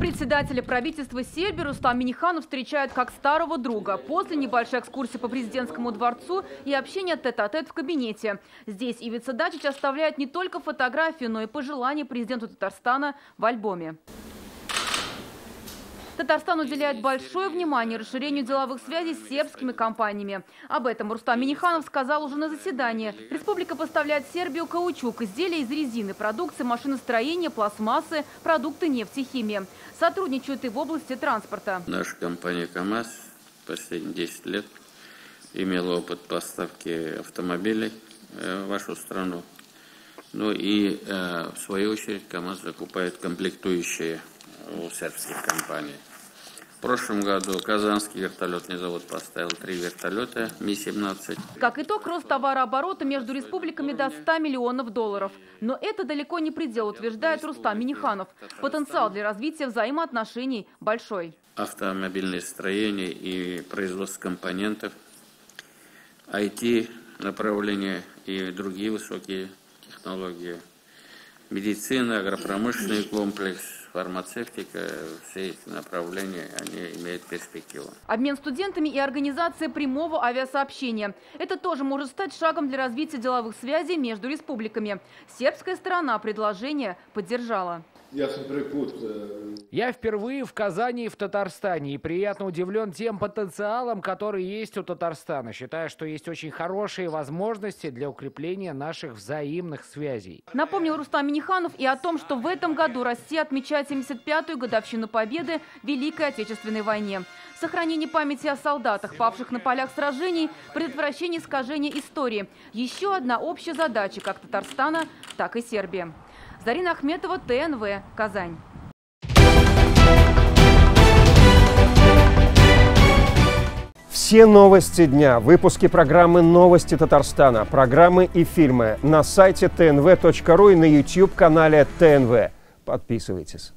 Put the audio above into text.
Председателя правительства Сербии Рустам Минниханов встречают как старого друга. После небольшой экскурсии по президентскому дворцу и общения тет-а-тет в кабинете. Здесь Ивица Дачич оставляет не только фотографию, но и пожелания президенту Татарстана в альбоме. Татарстан уделяет большое внимание расширению деловых связей с сербскими компаниями. Об этом Рустам Минниханов сказал уже на заседании. Республика поставляет в Сербию каучук, изделия из резины, продукции машиностроения, пластмассы, продукты нефтехимии. Сотрудничают и в области транспорта. Наша компания КАМАЗ последние 10 лет имела опыт поставки автомобилей в вашу страну. Ну и в свою очередь КАМАЗ закупает комплектующие у сербских компаний. В прошлом году Казанский вертолетный завод поставил 3 вертолета Ми-17. Как итог, рост товарооборота между республиками до 100 миллионов долларов. Но это далеко не предел, утверждает Рустам Минниханов. Потенциал для развития взаимоотношений большой. Автомобильное строение и производство компонентов, IT-направления и другие высокие технологии. Медицина, агропромышленный комплекс, фармацевтика, все эти направления, они имеют перспективу. Обмен студентами и организация прямого авиасообщения. Это тоже может стать шагом для развития деловых связей между республиками. Сербская сторона предложение поддержала. Я впервые в Казани и в Татарстане и приятно удивлен тем потенциалом, который есть у Татарстана. Считаю, что есть очень хорошие возможности для укрепления наших взаимных связей. Напомнил Рустам Минниханов и о том, что в этом году Россия отмечает 75-ю годовщину победы в Великой Отечественной войне. Сохранение памяти о солдатах, павших на полях сражений, предотвращение искажения истории. Еще одна общая задача как Татарстана, так и Сербии. Зарина Ахметова, ТНВ, Казань. Все новости дня, выпуски программы «Новости Татарстана», программы и фильмы на сайте tnv.ru и на YouTube-канале ТНВ. Подписывайтесь.